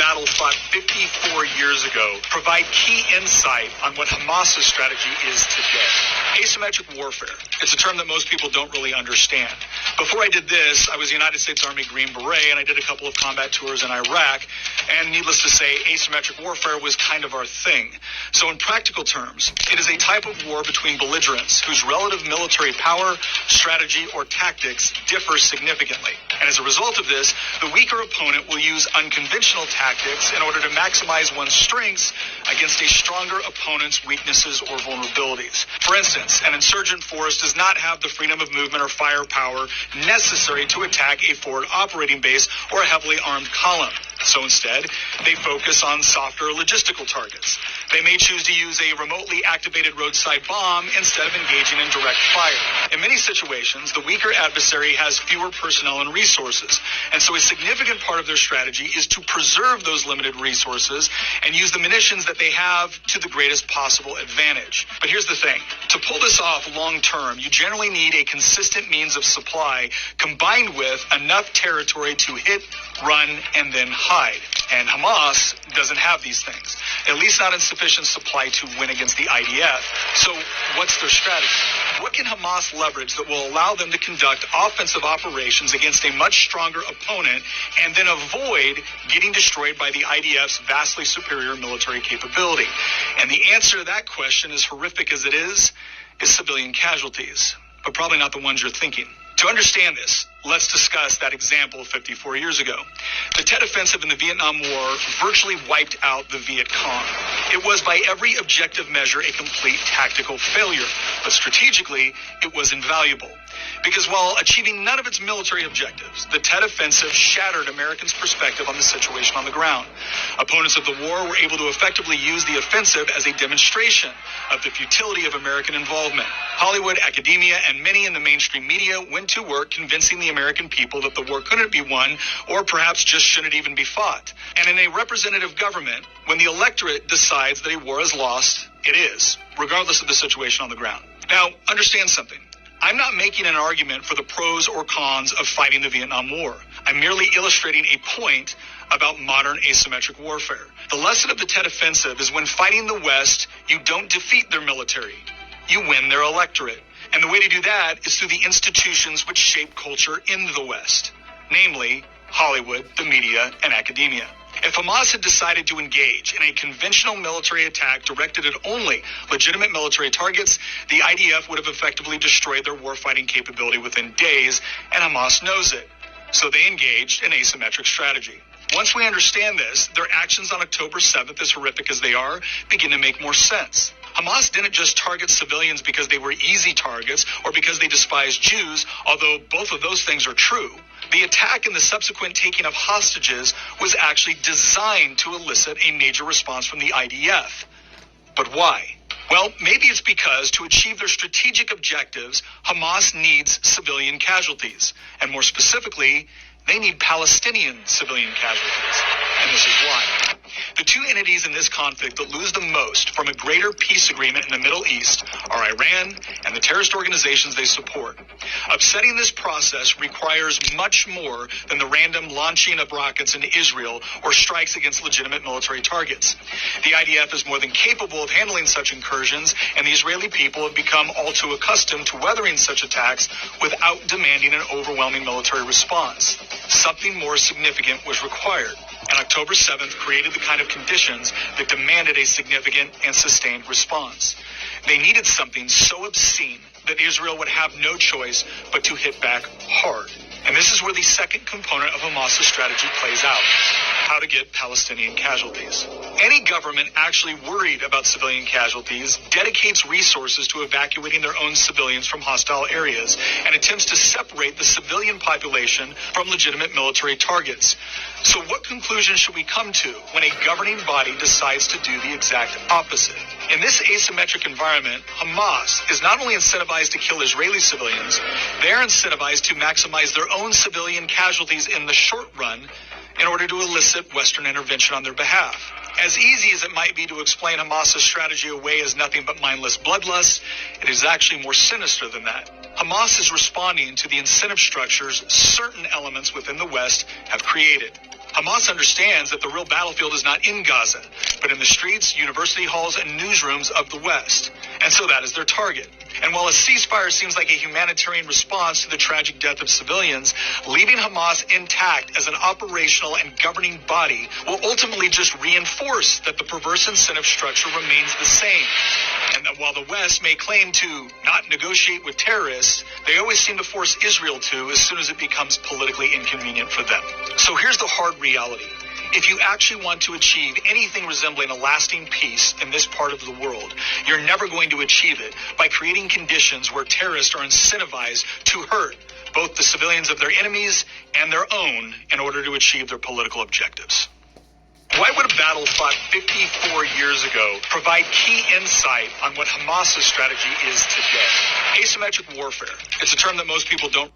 battle fought 54 years ago provide key insight on what Hamas's strategy is today. Asymmetric warfare. It's a term that most people don't really understand. Before I did this, I was a United States Army Green Beret, and I did a couple of combat tours in Iraq. And needless to say, asymmetric warfare was kind of our thing. So in practical terms, it is a type of war between belligerents whose relative military power, strategy, or tactics differ significantly. And as a result of this, the weaker opponent will use unconventional tactics in order to maximize one's strengths against a stronger opponent's weaknesses or vulnerabilities. For instance, an insurgent force does not have the freedom of movement or firepower necessary to attack a forward operating base or a heavily armed column. So instead, they focus on softer logistical targets. They may choose to use a remotely activated roadside bomb instead of engaging in direct fire. In many situations, the weaker adversary has fewer personnel and resources, and so a significant part of their strategy is to preserve those limited resources and use the munitions that they have to the greatest possible advantage. But here's the thing. To pull this off long term, you generally need a consistent means of supply combined with enough territory to hit, run, and then hide. And Hamas doesn't have these things, at least not in sufficient supply to win against the IDF. So what's their strategy? What can Hamas leverage that will allow them to conduct offensive operations against a much stronger opponent and then avoid getting destroyed by the IDF's vastly superior military capability? And the answer to that question, as horrific as it is civilian casualties, but probably not the ones you're thinking. To understand this, let's discuss that example 54 years ago. The Tet Offensive in the Vietnam War virtually wiped out the Viet Cong. It was by every objective measure a complete tactical failure, but strategically it was invaluable. Because while achieving none of its military objectives, the Tet Offensive shattered Americans' perspective on the situation on the ground. Opponents of the war were able to effectively use the offensive as a demonstration of the futility of American involvement. Hollywood, academia, and many in the mainstream media went to work convincing the American people that the war couldn't be won or perhaps just shouldn't even be fought. And in a representative government, when the electorate decides that a war is lost, it is, regardless of the situation on the ground. Now, understand something. I'm not making an argument for the pros or cons of fighting the Vietnam War. I'm merely illustrating a point about modern asymmetric warfare. The lesson of the Tet Offensive is when fighting the West, you don't defeat their military. You win their electorate. And the way to do that is through the institutions which shape culture in the West, namely Hollywood, the media, and academia. If Hamas had decided to engage in a conventional military attack directed at only legitimate military targets, the IDF would have effectively destroyed their warfighting capability within days, and Hamas knows it. So they engaged an asymmetric strategy. Once we understand this, their actions on October 7th, as horrific as they are, begin to make more sense. Hamas didn't just target civilians because they were easy targets or because they despised Jews, although both of those things are true. The attack and the subsequent taking of hostages was actually designed to elicit a major response from the IDF. But why? Well, maybe it's because to achieve their strategic objectives, Hamas needs civilian casualties. And more specifically, they need Palestinian civilian casualties. And this is why. The two entities in this conflict that lose the most from a greater peace agreement in the Middle East are Iran and the terrorist organizations they support. Upsetting this process requires much more than the random launching of rockets into Israel or strikes against legitimate military targets. The IDF is more than capable of handling such incursions, and the Israeli people have become all too accustomed to weathering such attacks without demanding an overwhelming military response. Something more significant was required, and October 7th created the kind of conditions that demanded a significant and sustained response. They needed something so obscene that Israel would have no choice but to hit back hard. And this is where the second component of Hamas's strategy plays out: how to get Palestinian casualties. Any government actually worried about civilian casualties dedicates resources to evacuating their own civilians from hostile areas and attempts to separate the civilian population from legitimate military targets. So what conclusion should we come to when a governing body decides to do the exact opposite? In this asymmetric environment, Hamas is not only incentivized to kill Israeli civilians, they're incentivized to maximize their own civilian casualties in the short run in order to elicit Western intervention on their behalf. As easy as it might be to explain Hamas's strategy away as nothing but mindless bloodlust, it is actually more sinister than that. Hamas is responding to the incentive structures certain elements within the West have created. Hamas understands that the real battlefield is not in Gaza, but in the streets, university halls, and newsrooms of the West. And so that is their target. And while a ceasefire seems like a humanitarian response to the tragic death of civilians, leaving Hamas intact as an operational and governing body will ultimately just reinforce that the perverse incentive structure remains the same. And that while the West may claim to not negotiate with terrorists, they always seem to force Israel to as soon as it becomes politically inconvenient for them. So here's the hard reality. If you actually want to achieve anything resembling a lasting peace in this part of the world, you're never going to achieve it by creating conditions where terrorists are incentivized to hurt both the civilians of their enemies and their own in order to achieve their political objectives. Why would a battle fought 54 years ago provide key insight on what Hamas's strategy is today? Asymmetric warfare. It's a term that most people don't